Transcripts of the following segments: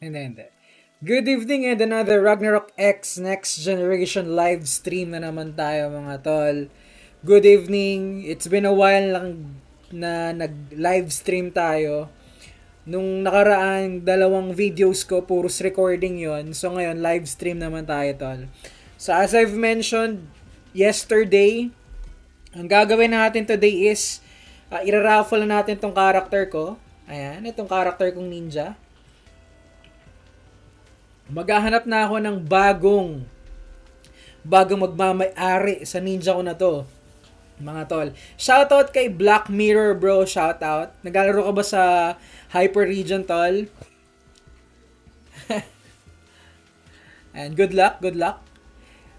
Hindi. Good evening and another Ragnarok X Next Generation live stream na naman tayo mga tol. Good evening. It's been a while lang na nag-live stream tayo. Nung nakaraan, dalawang videos ko, puros recording yon. So ngayon, live stream naman tayo tol. So as I've mentioned yesterday, ang gagawin natin today is iraraffle na natin tong character ko. Ayan, itong character kong ninja. Maghahanap na ako ng bagong magmamay-ari sa ninja ko na to. Mga tol. Shoutout kay Black Mirror bro, shoutout. Naglalaro ka ba sa Hyper Region tol? And good luck, good luck.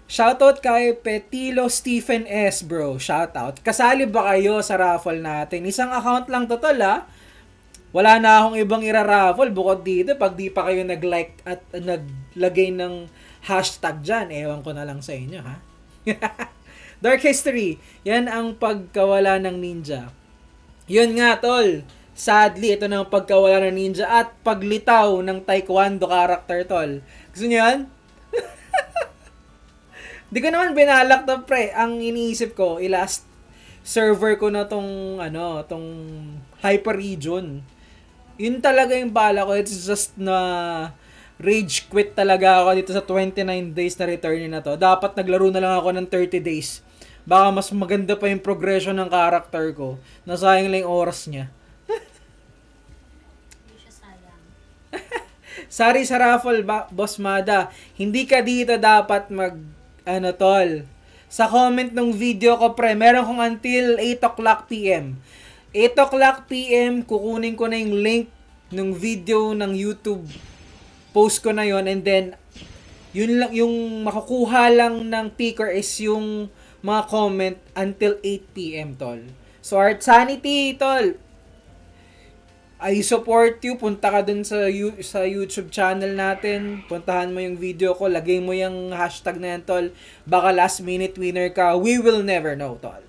Shoutout kay Petilo Stephen S bro, shoutout. Kasali ba kayo sa raffle natin? Isang account lang to tol ha. Wala na akong ibang iraraffle bukod dito pag di pa kayo nag-like at naglagay ng hashtag dyan. Ewan ko na lang sa inyo, ha? Dark History. Yan ang pagkawala ng ninja. Yun nga, tol. Sadly, ito na ang pagkawala ng ninja at paglitaw ng taekwondo character, tol. Gusto nyo yan? Di ko naman binalak to, pre. Ang iniisip ko, ilast server ko na tong Hyper Region. Yun talaga yung bala ko. It's just na rage quit talaga ako dito sa 29 days na return na to. Dapat naglaro na lang ako ng 30 days. Baka mas maganda pa yung progression ng character ko. Nasayang lang yung oras niya. Hindi siya sayang. Sorry sa raffle, Boss Mada. Hindi ka dito dapat tol. Sa comment ng video ko, pre, meron kong until 8 o'clock PM. 8 o'clock PM, kukunin ko na yung link ng video ng YouTube. Post ko na yon and then, yun lang, yung makukuha lang ng picker is yung mga comment until 8 PM, tol. So, Art Sanity, tol. I support you. Punta ka dun sa YouTube channel natin. Puntahan mo yung video ko. Lagay mo yung hashtag na yan, tol. Baka last minute winner ka. We will never know, tol.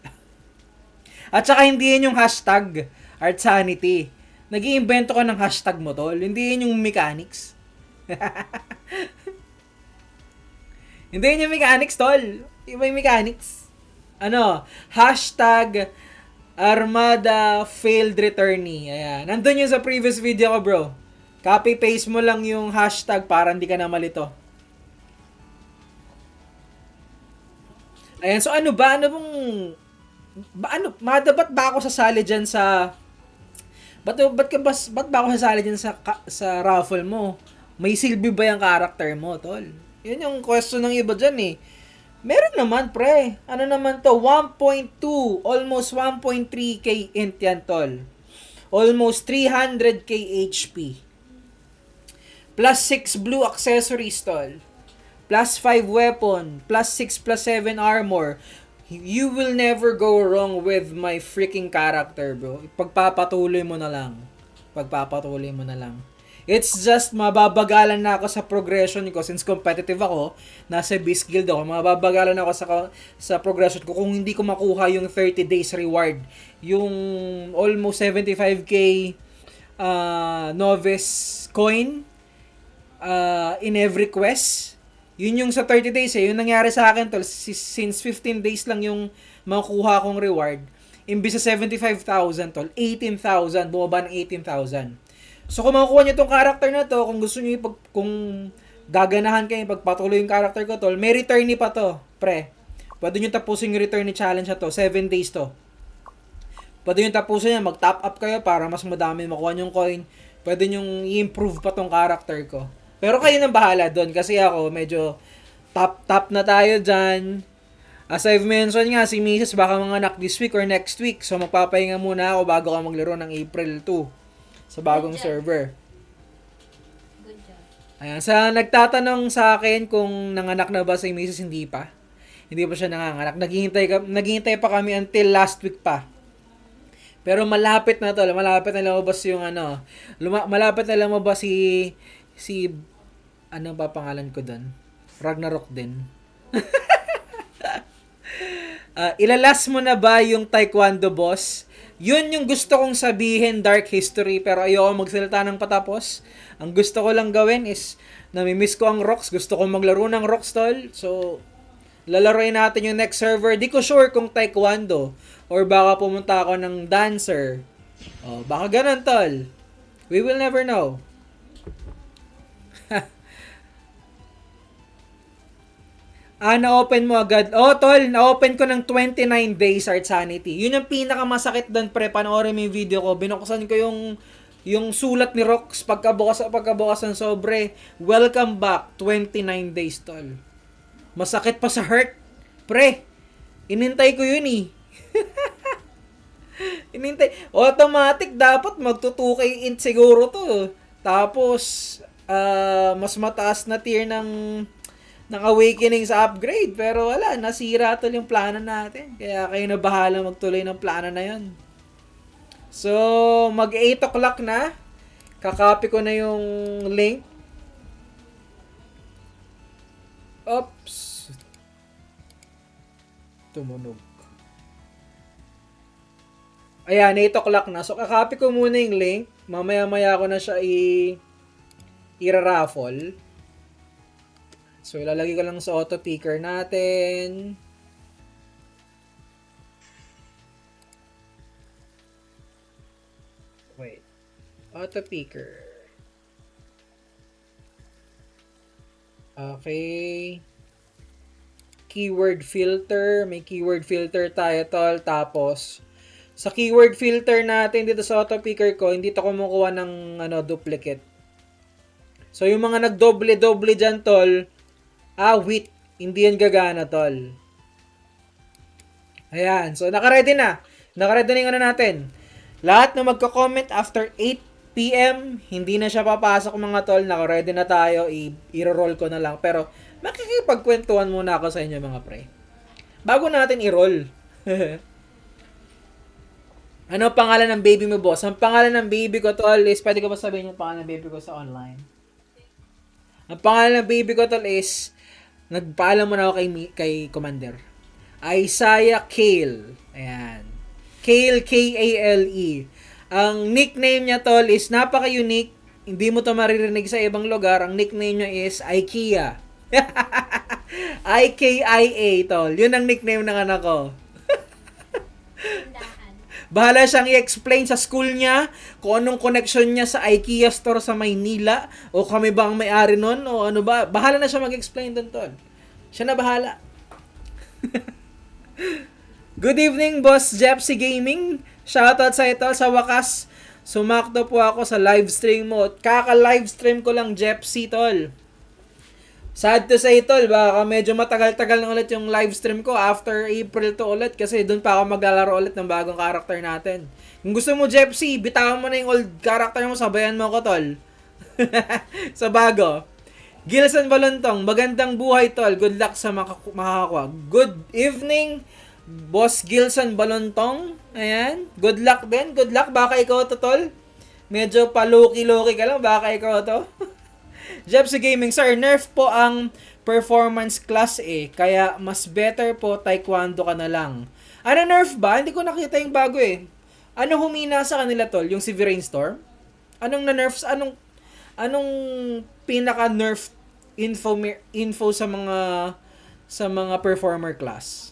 At saka hindi yun yung hashtag Art Sanity. Nag-iimbento ka ng hashtag mo, tol. Hindi yun yung mechanics. Hindi yun yung mechanics, tol. Iba yung mechanics. Hashtag Armada Failed Returnee. Ayan. Nandun yun sa previous video ko, bro. Copy-paste mo lang yung hashtag para hindi ka na malito. Ayan. So, ano ba? Ano bang... Ba't ba ako sasali dyan sa... Ba't ba ako sasali dyan sa raffle mo? May silbi ba yung character mo, tol? Yun yung question ng iba dyan eh. Meron naman, pre. Ano naman to? 1.2. Almost 1.3k int yan, tol. Almost 300k HP. Plus 6 blue accessories, tol. Plus 5 weapon. Plus 6 plus 7 armor. You will never go wrong with my freaking character, bro. Pagpapatuloy mo na lang. Pagpapatuloy mo na lang. It's just mababagalan na ako sa progression ko since competitive ako, nasa Beast Guild ako, mababagalan ako sa progression ko kung hindi ko makuha yung 30 days reward. Yung almost 75k novice coin in every quest. Yun yung sa 30 days eh. Yung nangyari sa akin tol, since 15 days lang yung makuha kong reward. Imbis sa 75,000 tol, 18,000, bumaba ng 18,000. So kung makukuha niyo tong character na to, kung gusto niyo kung gaganahan kayo pagpatuloy yung character ko tol, may returnee pa to, pre. Pwede niyo tapusin yung returnee challenge na to, 7 days to. Pwede niyo tapusin yan, mag-top up kayo para mas madami makuha yung coin. Pwede niyo i-improve pa tong character ko. Pero kayo nang bahala doon kasi ako medyo top na tayo dyan. As I've mentioned nga, si Mrs. baka manganak this week or next week. So magpapahinga muna ako bago ako maglaro ng April 2 sa bagong server. Good job. Ayan, sa nagtatanong sa akin kung nanganak na ba si Mrs. hindi pa. Hindi pa siya nanganganak. Naghihintay pa kami until last week pa. Pero malapit na to, malapit na lumabas yung malapit na lumabas si ba pangalan ko doon? Ragnarok din. Ilalas mo na ba yung taekwondo, boss? Yun yung gusto kong sabihin, Dark History, pero ayoko magsalita ng patapos. Ang gusto ko lang gawin is, namimiss ko ang Rocks. Gusto ko maglaro ng Rocks, tol. So, lalaroin natin yung next server. Di ko sure kung taekwondo or baka pumunta ako ng dancer. Baka ganun, tol. We will never know. Na-open mo agad. Tol, na-open ko ng 29 days Art Sanity. Yun yung pinakamasakit doon, pre. Panoorin mo yung video ko. Binuksan ko yung sulat ni Rox pagkabukas ng sobre. Welcome back. 29 days, tol. Masakit pa sa heart. Pre, inintay ko yun eh. Inintay. Automatic, dapat magto-2K int siguro to. Tapos, mas mataas na tier ng Awakening sa upgrade. Pero wala, nasira tol yung plano natin. Kaya kayo na bahala magtuloy ng plano na yun. So, mag 8 o'clock na. Kakopy ko na yung link. Oops. Tumunog. Ayan, 8 o'clock na. So, kakopy ko muna yung link. Mamaya-maya ko na siya i-raffle. So, ilalagay ko lang sa auto picker natin. Wait. Auto picker. Okay. Keyword filter. May keyword filter tayo, tol. Tapos, sa keyword filter natin dito sa auto picker ko, hindi to kumukuha ng duplicate. So, yung mga nagdoble-doble dyan, tol, wait. Hindi yan gagana, tol. Ayan. So, naka-ready na. Naka-ready na yung natin. Lahat na magko-comment after 8 p.m., hindi na siya papasok, mga tol. Naka-ready na tayo. I-roll ko na lang. Pero, makikipagkwentuhan muna ako sa inyo, mga pre. Bago natin i-roll. Ano pangalan ng baby mo, boss? Ang pangalan ng baby ko, tol, is, pwede ko ba sabihin yung pangalan ng baby ko sa online? Ang pangalan ng baby ko, tol, is, nagpaalam mo na ako kay Commander. Isaiah Kale. Ayan. Kale, K-A-L-E. Ang nickname niya, tol, is napaka-unique. Hindi mo to maririnig sa ibang lugar. Ang nickname niya is IKEA. I-K-I-A, tol. Yun ang nickname ng anak ko. Bahala siyang i-explain sa school niya kung anong connection niya sa IKEA store sa Maynila o kami ba ang may-ari nun o ano ba. Bahala na siya mag-explain doon, tol. Siya na bahala. Good evening, Boss Jepsy Gaming. Shoutout sa ito. Sa wakas, sumakto po ako sa live stream mo. Kaka-live stream ko lang, Jepsy, tol. Sad to say, tol, baka medyo matagal-tagal na ulit yung live stream ko after April to ulit kasi doon pa ako maglalaro ulit ng bagong character natin. Kung gusto mo, Jepsy, bitawan mo na yung old character mo, sabayan mo ko, tol. Sa bago. Gilson Balontong, magandang buhay, tol. Good luck sa makakakuha. Good evening, Boss Gilson Balontong. Ayan. Good luck din. Good luck. Baka ikaw to, tol. Medyo paluki-luki ka lang. Baka ikaw to. Jepsy Gaming, sir, nerf po ang performance class kaya mas better po taekwondo ka na lang. Ano nerf ba? Hindi ko nakita yung bago Ano humina sa kanila, tol? Yung si Storm? Anong na-nerf? Anong pinaka-nerf info sa mga performer class?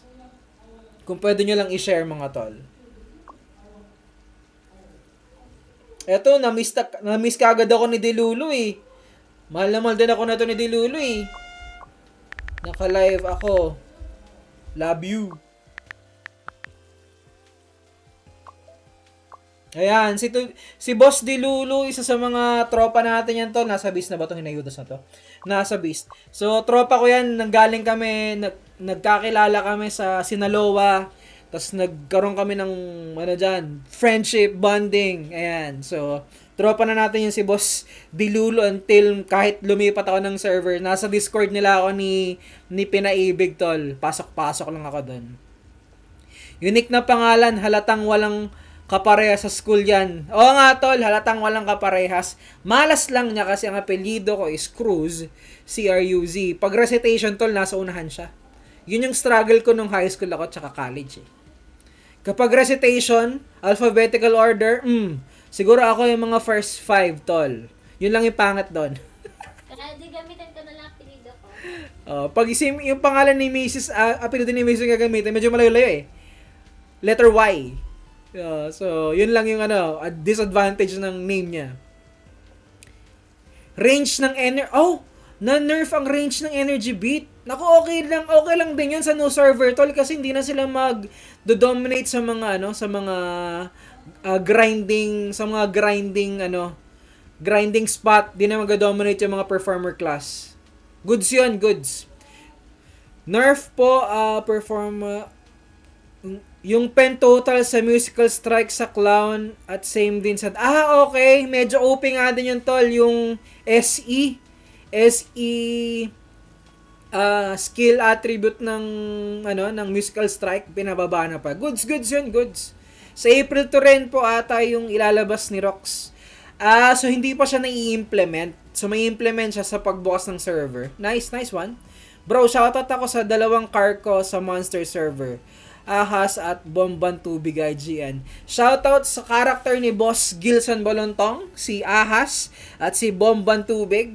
Kung pwede nyo lang i-share, mga tol. Eto, na-miss kagad ako ni Delulu Mahal na mahal din ako na ito ni Delulu Naka-live ako. Love you. Ayan, si Boss Delulu, isa sa mga tropa natin yan, tol. Nasa beast na ba itong hinayudas na to? Nasa beast. So, tropa ko yan, nanggaling kami, nagkakilala kami sa Sinaloa. Tapos nagkaroon kami ng, friendship, bonding. Ayan, so, tropa na natin yung si Boss Delulu until kahit lumipat ako ng server. Nasa Discord nila ako ni Pinaibig, tol. Pasok-pasok lang ako doon. Unique na pangalan, halatang walang kaparehas sa school yan. Oo nga, tol, halatang walang kaparehas. Malas lang niya kasi ang apelyido ko is Cruz, C-R-U-Z. Pag recitation, tol, nasa unahan siya. Yun yung struggle ko nung high school ako tsaka college eh. Kapag recitation, alphabetical order, siguro ako yung mga first 5, tol. Yun lang yung pangat doon. Kaya di gamitin ko na lang apelido ko. Pag yung pangalan ni Mrs. Apelido ni Mrs. yung gagamitin, medyo malayo-layo eh. Letter Y. So, yun lang yung disadvantage ng name niya. Range ng na-nerf ang range ng energy beat. Naku, okay lang din yun sa no server tol kasi hindi na sila mag-dominate sa mga grinding spot, di na mag-dominate yung mga performer class. Goods yun, goods. Nerf po, yung pen total sa musical strike sa clown at same din sa... okay. Medyo OP nga din yun, tol. Yung SE skill attribute ng musical strike, pinababa na pa. Goods yun, goods. Sa April to rin po ata yung ilalabas ni Rox. So hindi pa siya nai-implement. So may implement siya sa pagbukas ng server. Nice one. Bro, shoutout ako sa dalawang car ko sa Monster server. Ahas at Bomban Tubig IGN. Shoutout sa character ni Boss Gilson Balontong, si Ahas at si Bomban Tubig.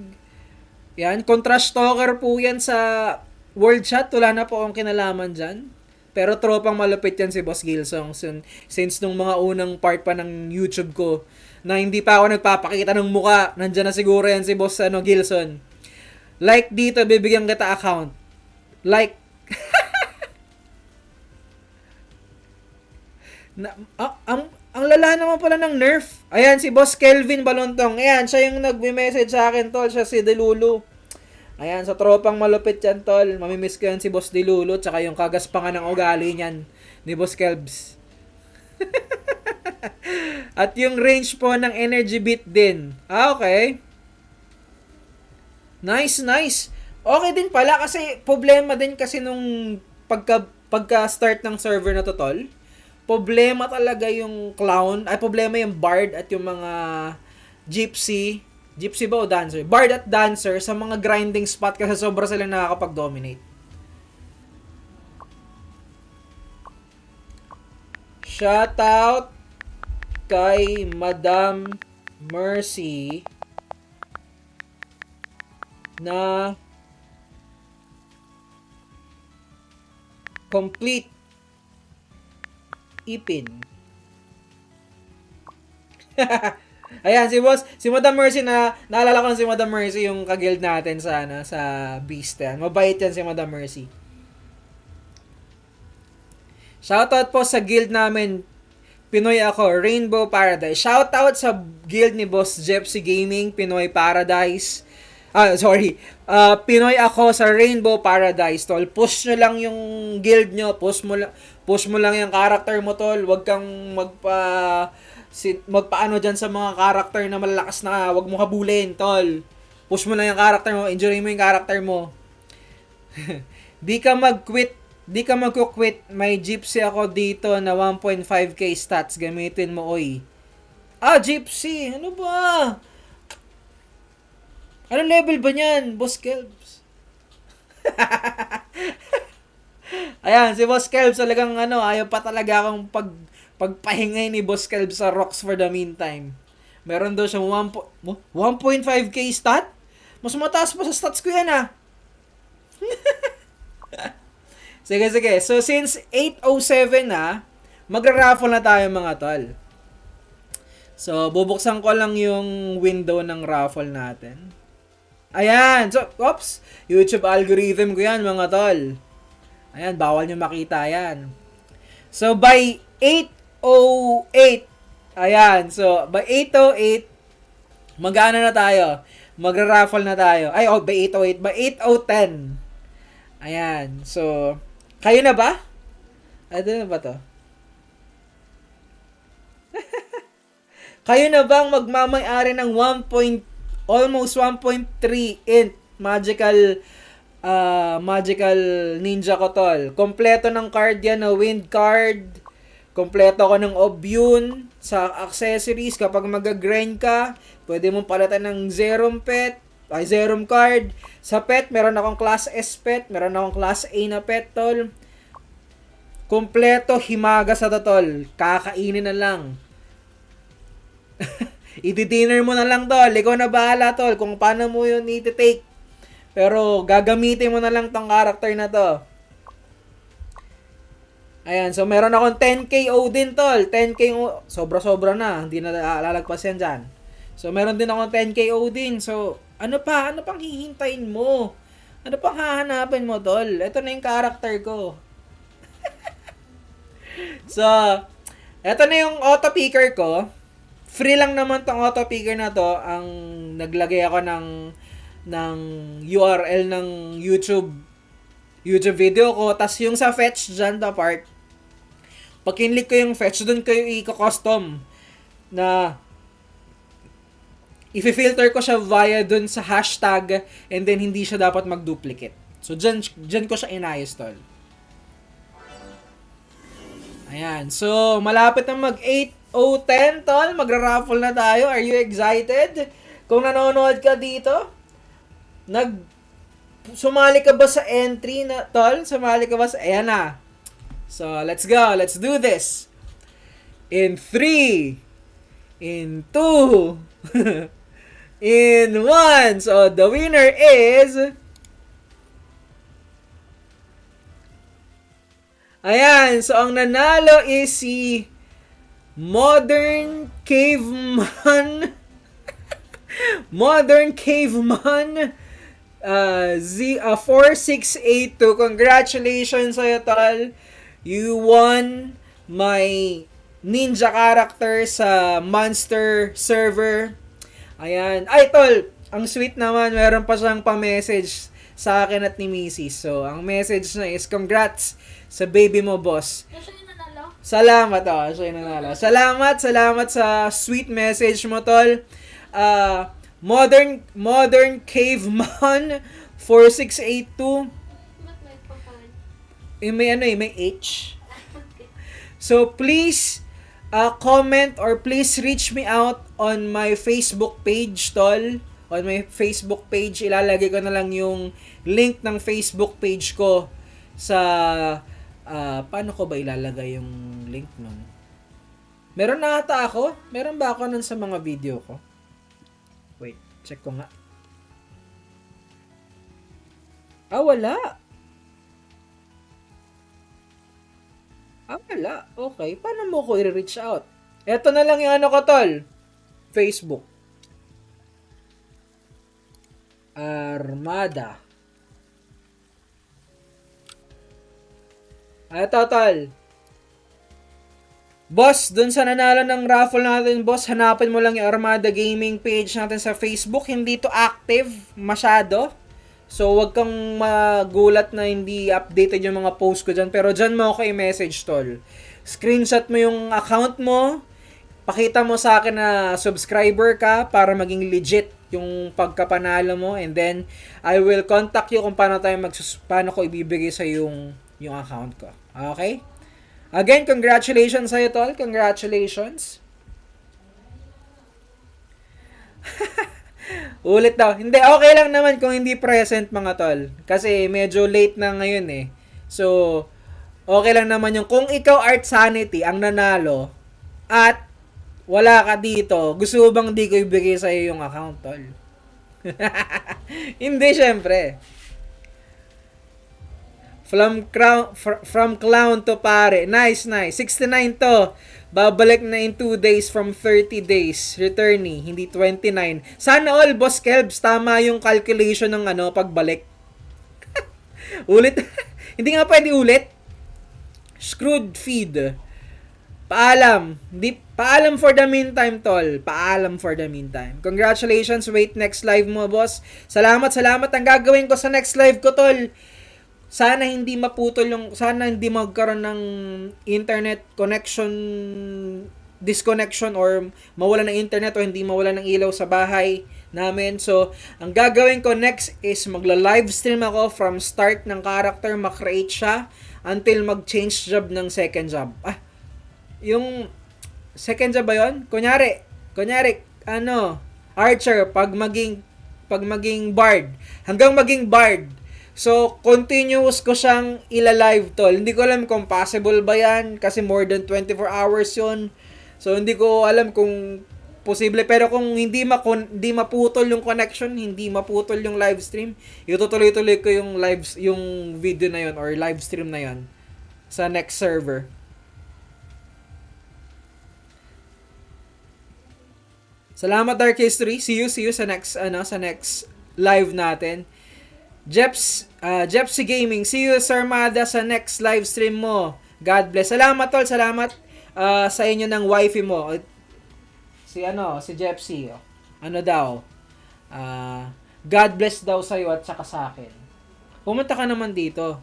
Yan, contrast talker po yan sa World Chat. Wala na po akong kinalaman dyan. Pero tropang malupit yan si Boss Gilson. Since nung mga unang part pa ng YouTube ko, na hindi pa ako nagpapakita ng muka, nandyan na siguro yan si Boss Gilson. Like dito, bibigyan kita account. Like. Ang lala naman pala ng nerf. Ayan, si Boss Kelvin Balontong. Ayan, siya yung nagme-message sa akin, tol. Siya si Delulu. Ayan, sa tropang malupit yan, tol. Mamimiss ko yan si Boss Delulu. Tsaka yung kagaspangan ng ugali niyan ni Boss Kelbs. At yung range po ng energy beat din. Okay. Nice. Okay din pala kasi problema din kasi nung pagka-start ng server na to, tol. Problema talaga yung clown, problema yung bard at yung mga gypsy ba o dancer? Bard at dancer sa mga grinding spot kasi sobra silang nakakapag-dominate. Shoutout kay Madam Mercy na complete ipin. Ayan, si Madam Mercy naalala ko na si Madam Mercy yung ka-guild natin sa Beast. Mabait yan si Madam Mercy. Shoutout po sa guild namin, Pinoy ako, Rainbow Paradise. Shoutout sa guild ni Boss Jepsy Gaming, Pinoy Paradise. Pinoy ako sa Rainbow Paradise, tol. Push nyo lang yung guild nyo. Push mo lang yung character mo, tol. Huwag kang magpaano dyan sa mga character na malalakas na. Huwag mo habulin, tol. Push mo lang yung character mo. Enjoy mo yung character mo. Di ka mag-quit. May gypsy ako dito na 1.5k stats. Gamitin mo, oy. Gypsy. Ano ba? Ano level ba niyan, Boss Kelbs? Ayan, si Boss Kelbs talagang ayaw pa talaga akong pagpahingay ni Boss Kelbs sa rocks for the meantime. Meron daw siyang 1.5k stat? Mas mataas pa sa stats ko yan, Sige. So, since 8:07 na, magra-raffle na tayo mga tol. So, bubuksan ko lang yung window ng raffle natin. Ayan. So, YouTube algorithm ko yan, mga tol. Ayan, bawal nyo makita yan. So, by 8:08, ayan. So, by 8:08, mag-ano na tayo? Magra-raffle na tayo. By 8:08. By 8:10. Ayan. So, kayo na ba? Ano na ba to? Kayo na bang magmamay-ari ng almost 1.3 int magical ninja ko, tol. Kompleto ng card yan na wind card. Kompleto ko ng Obune. Sa accessories, kapag mag-grind ka, pwede mong palitan ng Zerum Pet, Ay, Zerum card. Sa pet, meron akong class S pet, meron akong class A na pet, tol. Kompleto, himaga sa to, tol. Kakainin na lang. I-dinner mo na lang, tol. Ikaw na bahala, tol, kung paano mo yun i-take. Pero, gagamitin mo na lang tong character na to. Ayan, so meron akong 10k Odin, tol. 10k, sobra-sobra na. Hindi na lalagpas yan dyan. So, meron din akong 10k Odin. So, ano pa? Ano pang hihintayin mo? Ano pang hahanapin mo, tol? Ito na yung character ko. So, ito na yung auto picker ko. Free lang naman tong auto picker na to. Ang naglagay ako ng URL ng YouTube video ko. Tas yung sa fetch dyan na part, pag kinlik ko yung fetch, dun ko yung i-custom na i-filter ko siya via dun sa hashtag and then hindi siya dapat mag-duplicate. So, dyan ko siya inayos, tol. Ayan. So, malapit na mag-8 o 10, tol. Magra-raffle na tayo. Are you excited? Kung nanonood ka dito, sumali ka ba sa entry na, tol? Sumali ka ba sa, ayan na. So, let's go. Let's do this. In 3, in 2, in 1. So, the winner is... Ayan. So, ang nanalo is si Modern Caveman. Modern Caveman 4682. Congratulations sa'yo, tol. You won my ninja character sa Monster server. Ayan. Ay, tol, ang sweet naman. Meron pa siyang pa-message sa akin at ni Mrs. So, ang message na is, congrats sa baby mo, boss. Siya yung nanalo? Salamat, siya yung nanalo. Salamat sa sweet message mo, tol. Modern Caveman 4682. Ba't may papan? May H. So, please, comment or please reach me out on my Facebook page, tol. On my Facebook page, ilalagay ko na lang yung link ng Facebook page ko sa, paano ko ba ilalagay yung link nun? Meron na ata ako? Meron ba ako nun sa mga video ko? Wait, check ko nga. Wala. Wala. Okay. Paano mo ko i-reach out? Eto na lang yung ano ko, tol. Facebook. Armada. Eto, tol. Boss, dun sa nanalo ng raffle natin, boss, hanapin mo lang yung Armada Gaming page natin sa Facebook. Hindi to active masyado. So, wag kang magulat na hindi updated yung mga post ko dyan. Pero dyan mo ako i-message, tol. Screenshot mo yung account mo. Pakita mo sa akin na subscriber ka para maging legit yung pagkapanalo mo. And then, I will contact you kung paano ko ibibigay sa yung account ko. Okay? Again, congratulations sa'yo, tol. Congratulations. Ulit daw. Hindi, okay lang naman kung hindi present, mga tol. Kasi medyo late na ngayon eh. So, okay lang naman yung kung ikaw, Art Sanity, ang nanalo at wala ka dito, gusto mo bang di ko ibigay sa'yo yung account, tol? Hindi, syempre. From clown to pare. Nice. 69 to. Babalik na in 2 days from 30 days. Returnee, hindi 29. Sana all, Boss Kelbs, tama yung calculation ng pagbalik. Ulit. Hindi nga pwede ulit. Screwed feed. Paalam. Paalam for the meantime, tol. Paalam for the meantime. Congratulations. Wait, next live mo, boss. Salamat. Ang gagawin ko sa next live ko, tol. Sana hindi magkaroon ng internet connection, disconnection, or mawala ng internet o hindi mawala ng ilaw sa bahay namin. So, ang gagawin ko next is magla-livestream ako from start ng character, makreate siya until mag-change job ng second job. Yung second job ba yun? Kunyari, Archer, pag maging pag maging bard. Hanggang maging bard. So, continuous ko siyang ila-live, tol. Hindi ko alam kung possible ba yan kasi more than 24 hours yun. So, hindi ko alam kung posible. Pero kung hindi maputol yung connection, hindi maputol yung live stream, itutuloy-tuloy ko yung video na yun or live stream na yun sa next server. Salamat Dark History. See you sa next live natin. Jepsy Gaming, see you Sir Mada sa next live stream mo. God bless. Salamat tol, salamat sa inyo ng wifi mo. Si Jepsy. Ano daw? God bless daw sa iyo at saka sa akin. Pumunta ka naman dito,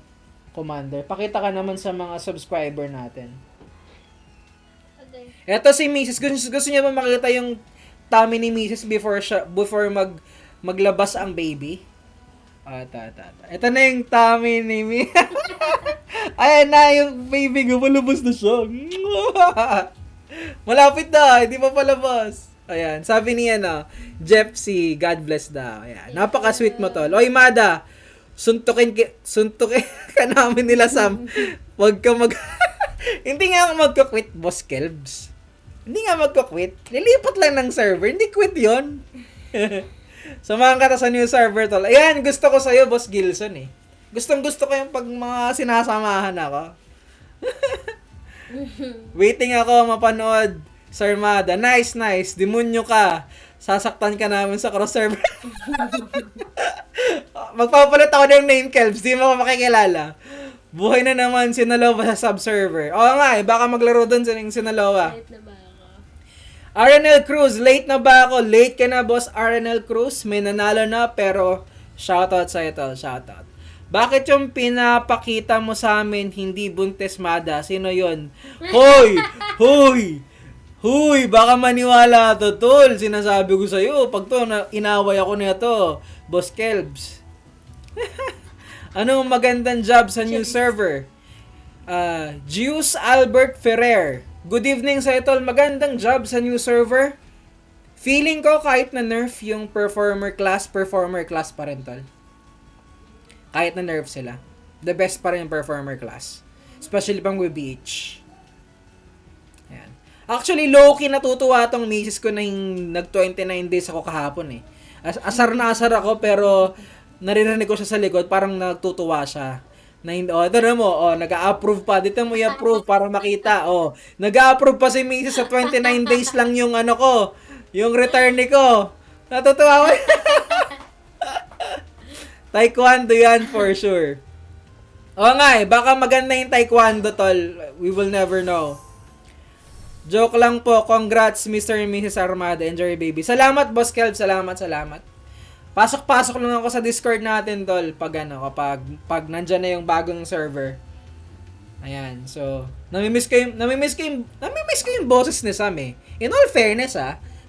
Commander. Pakita ka naman sa mga subscriber natin. Okay. Eto si Mrs. Gusto niya ba makita yung tummy ni Mrs. before maglabas ang baby? Ito na yung tummy ni Mi. Ayan na, yung baby ko, palabas na siya. Malapit na, hindi pa palabas. Ayan, sabi niya Jepsy, God bless daw. Ayan, napaka-sweet mo tol. Oy, Mada, suntukin ka namin nila, Sam. Huwag ka hindi nga ako magka-quit, Boss Kelbs. Hindi nga magka-quit. Lilipat lang ng server, hindi quit yon. Samahan ka sa new server, tol. Ayan, gusto ko sa'yo, Boss Gilson, eh. Gustong-gusto ko yung pag mga sinasamahan ako. Waiting ako mapanood, Sir Mada. Nice. Demonyo ka. Sasaktan ka namin sa cross server. Magpapalit ako ng name, Kelbs. Di mo ako makikilala. Buhay na naman Sinaloa sa sub-server. Oo nga, baka maglaro doon sa Sinaloa. Kahit na ba ako? RNL Cruz, late na ba ako? Late ka na, Boss RNL Cruz. May nanalo na, pero shoutout sa ito, shoutout. Bakit yung pinapakita mo sa amin hindi buntis, Mada? Sino yon? Hoy, baka maniwala to, tol. Sinasabi ko sa'yo, pag to, inaway ako nito, Boss Kelbs. Anong magandang job sa new server? Juice Albert Ferrer. Good evening sa tol. Magandang job sa new server. Feeling ko kahit na nerf yung performer class pa rin tol. Kahit na nerf sila. The best pa rin yung performer class. Especially pang WBH. Ayan. Actually, low-key natutuwa tong misis ko na yung nag-29 days ako kahapon eh. Asar na asar ako pero naririnig ko siya sa likod, parang nagtutuwa siya. Ito na mo, nag-a-approve pa. Dito mo i-approve para makita. Nag-a-approve pa si Mrs. sa 29 days lang yung yung return ko. Natutuwa ko. Taekwondo yan for sure. Nga baka maganda yung taekwondo, tol. We will never know. Joke lang po. Congrats, Mr. and Mrs. Armada. Enjoy, baby. Salamat, Boss Kelb. Salamat. Pasok lang ako sa Discord natin, tol, kapag nandyan na yung bagong server. Ayan, so, namimiss ko yung boses ni Sam eh. In all fairness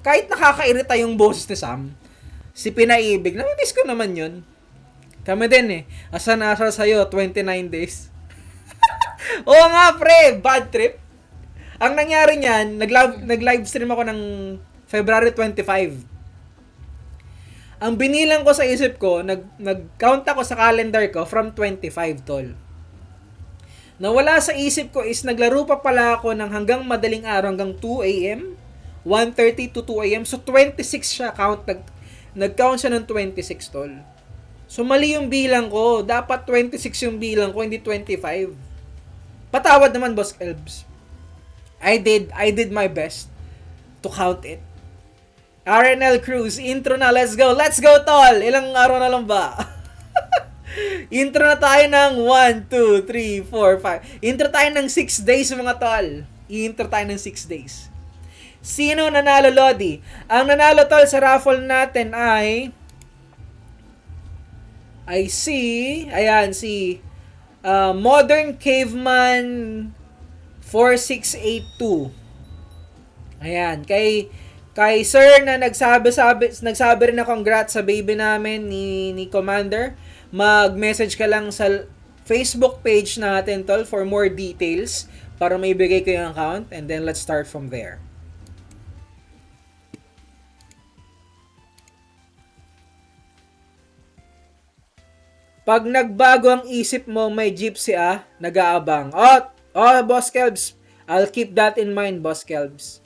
kahit nakakairita yung boses ni Sam, si Pinaibig, namimiss ko naman yun. Kami din eh. Asa sa'yo, 29 days. Oo nga, pre, bad trip. Ang nangyari niyan, nag-live stream ako ng February 25. Ang binilang ko sa isip ko, nag-count ako sa calendar ko from 25, tol. Nawala sa isip ko is naglaro pa pala ako ng hanggang madaling araw, hanggang 2 a.m., 1:30 to 2 a.m. So, 26 siya count. Nag-count siya ng 26, tol. So, mali yung bilang ko. Dapat 26 yung bilang ko, hindi 25. Patawad naman, Boss Elbs. I did my best to count it. RNL Cruz, intro na, let's go, tol! Ilang araw na lang ba? Intro na tayo ng 1, 2, 3, 4, 5. Intro tayo ng 6 days, mga tol. I-intro tayo ng 6 days. Sino nanalo, Lodi? Ang nanalo, tol, sa raffle natin ay si Modern Caveman 4682. Ayan, kay sir na nagsabi rin na congrats sa baby namin ni Commander, mag-message ka lang sa Facebook page natin, tol, for more details para may bigay ko yung account, and then let's start from there. Pag nagbago ang isip mo, may gypsy nag-aabang. Boss Kelbs. I'll keep that in mind, Boss Kelbs.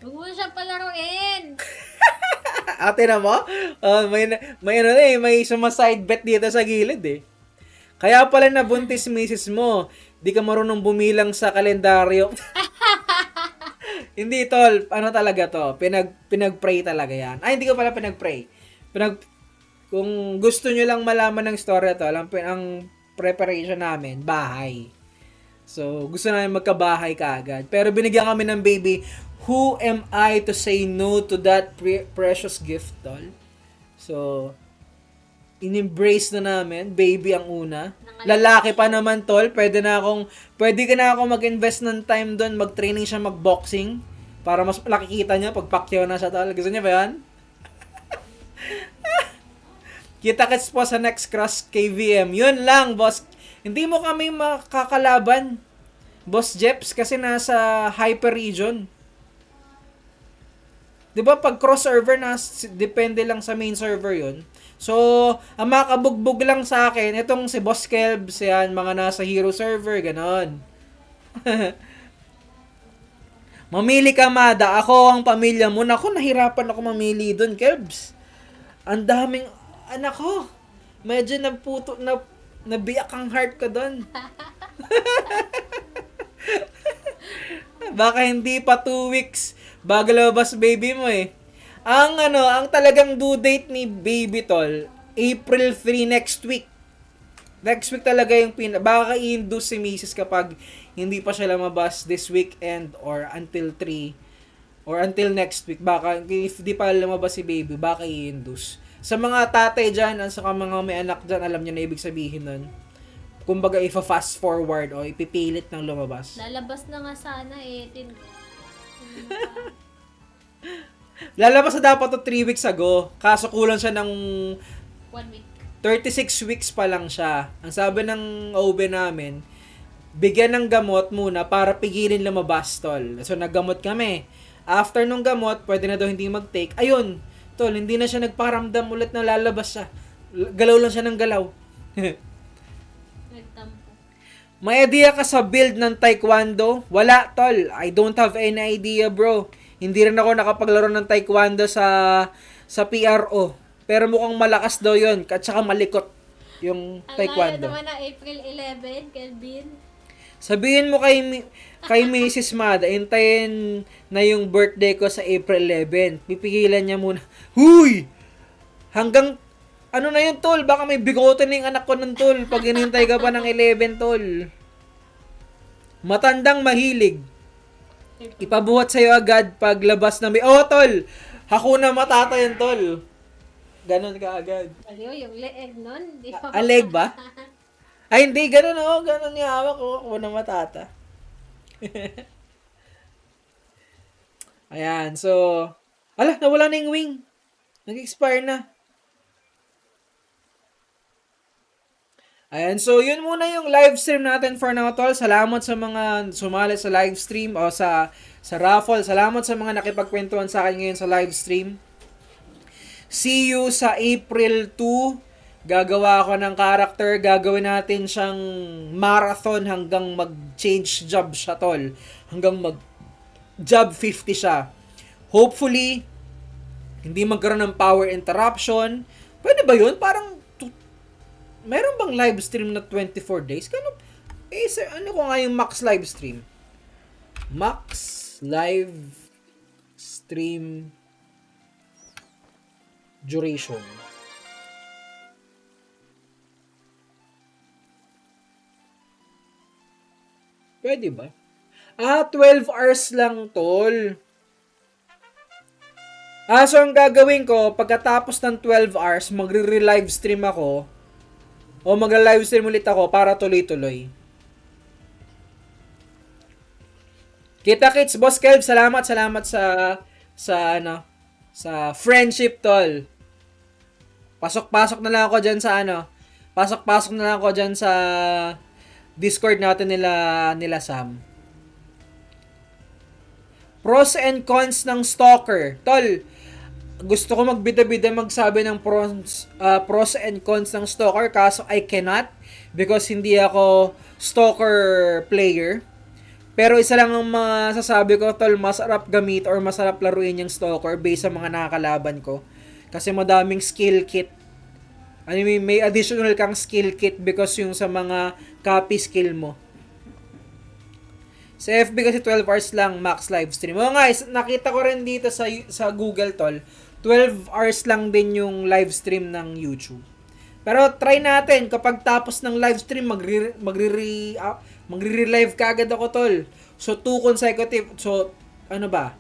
Huwag mo siya palaruin. Ate na mo? May sumaside bet dito sa gilid eh. Kaya pala nabuntis misis mo. Di ka marunong bumilang sa kalendaryo. Hindi, tol. Ano talaga to? Pinag-pray talaga yan. Ay, hindi ko pala pinag-pray. Kung gusto nyo lang malaman ng story to, ang preparation namin, bahay. So, gusto namin magkabahay kaagad. Pero binigyan kami ng baby. Who am I to say no to that precious gift, tol? So, in-embrace na namin. Baby ang una. Lalaki pa naman, tol. Pwede ka na ako mag-invest ng time doon. Mag-training siya mag-boxing. Para mas nakikita niya pag Pacquiao na siya, tol. Gusto niya ba yan? Kita-kits po sa next cross KVM. Yun lang, boss. Hindi mo kami makakalaban, Boss Jeps, kasi nasa hyper region. 'Di ba pag cross server depende lang sa main server 'yun. So, ang makabugbog lang sa akin, itong si Boss Kelbs, yan, mga nasa hero server, ganon. Mamili ka, Mada. Ako ang pamilya mo. Naku, nahirapan ako mamili doon, Kelbs. Ang daming anak ko. Medyo nabiyak ang heart ko doon. Baka hindi pa 2 weeks bago lumabas baby mo eh. Ang talagang due date ni baby, tol, April 3 next week. Next week talaga yung baka i-induce si Mrs. kapag hindi pa siya lumabas this weekend or until 3 or until next week. Baka if di pa lumabas si baby, baka i-induce. Sa mga tatay dyan, sa mga may anak dyan, alam nyo na ibig sabihin nun. Kumbaga, fast forward o ipipilit ng lumabas. Lalabas na nga sana eh. Lalabas na dapat to 3 weeks ago. Kaso kulang siya ng 1 week. 36 weeks pa lang siya. Ang sabi ng OB namin, bigyan ng gamot muna para pigilin lumabas, tol. So, naggamot kami. After nung gamot, pwede na daw hindi mag-take. Ayun, tol, hindi na siya nagparamdam ulit na lalabas siya. Galaw lang siya ng galaw. Nagtampo. May idea ka sa build ng taekwondo? Wala, tol. I don't have any idea, bro. Hindi rin ako nakapaglaro ng taekwondo sa PRO. Pero mukhang malakas daw yun. At saka malikot yung taekwondo. Ang layo naman na April 11, Kelvin. Sabihin mo kay Mrs. Mada, hintayin na yung birthday ko sa April 11. Pipigilan niya muna. Huy! Hanggang, ano na yun, tol? Baka may bigote na yung anak ko nun, tol. Pag hinintay ka pa ng 11, tol. Matandang mahilig. Ipabuhat sa'yo agad paglabas na may... Oh, tol! Hakuna Matata yun, tol. Ganon ka agad. Aliyo, yung leeg nun. Di Leg ba? Ay, hindi. Ganon ako. Ganon yung hawak ko. Hakuna Matata. Ayan. So, nawala na yung wing. Nag-expire na. Ayan, so yun muna yung live stream natin for now, tol. Salamat sa mga sumali sa live stream o sa raffle. Salamat sa mga nakipagkwentuhan sa akin ngayon sa live stream. See you sa April 2. Gagawa ako ng character. Gagawin natin siyang marathon hanggang mag-change job siya, tol. Hanggang mag-job 50 siya. Hopefully, hindi magkaroon ng power interruption. Pwede ba yun? Parang meron bang live stream na 24 days? Sir, ano ko nga yung max live stream? Max live stream duration. Pwede ba? 12 hours lang, tol. So ang gagawin ko, pagkatapos ng 12 hours, magre-live stream ako. O mag-live stream ulit ako para tuloy-tuloy. Kita-kits, Boss Kelv. Salamat sa friendship, tol. Pasok-pasok na lang ako dyan sa Pasok-pasok na lang ako dyan sa Discord natin nila Sam. Pros and cons ng stalker. Tol, gusto ko magbida-bida magsabi ng pros and cons ng stalker, kaso I cannot because hindi ako stalker player. Pero isa lang ang masasabi ko, tol, masarap gamit or masarap laruin yung stalker based sa mga nakakalaban ko. Kasi madaming skill kit. Ano, may additional kang skill kit because yung sa mga copy skill mo. Sa FB kasi 12 hours lang max live stream. Oh guys, nakita ko rin dito sa Google, tol. 12 hours lang din yung live stream ng YouTube. Pero try natin, kapag tapos ng live stream, magre-relive ka agad ako, tol. So, 2 consecutive. So, ano ba?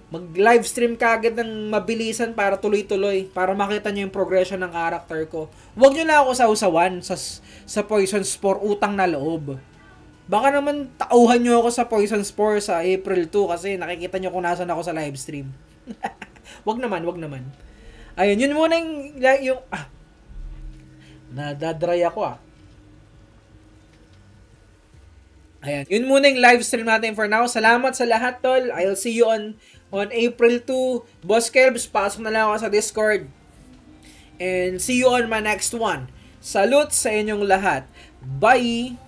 Mag-live stream ka agad ng mabilisan para tuloy-tuloy. Para makita nyo yung progression ng character ko. Huwag nyo lang ako sausawan sa Poison Spore, utang na loob. Baka naman tauhan nyo ako sa Poison Spore sa April 2 kasi nakikita nyo kung nasan ako sa live stream. Wag naman. Ayun, yun muna yung nadadry ako Ayan, yun muna yung live stream natin for now. Salamat sa lahat, tol. I'll see you on April 2. Boss Kelbs, pasok na lang ako sa Discord. And see you on my next one. Salute sa inyong lahat. Bye!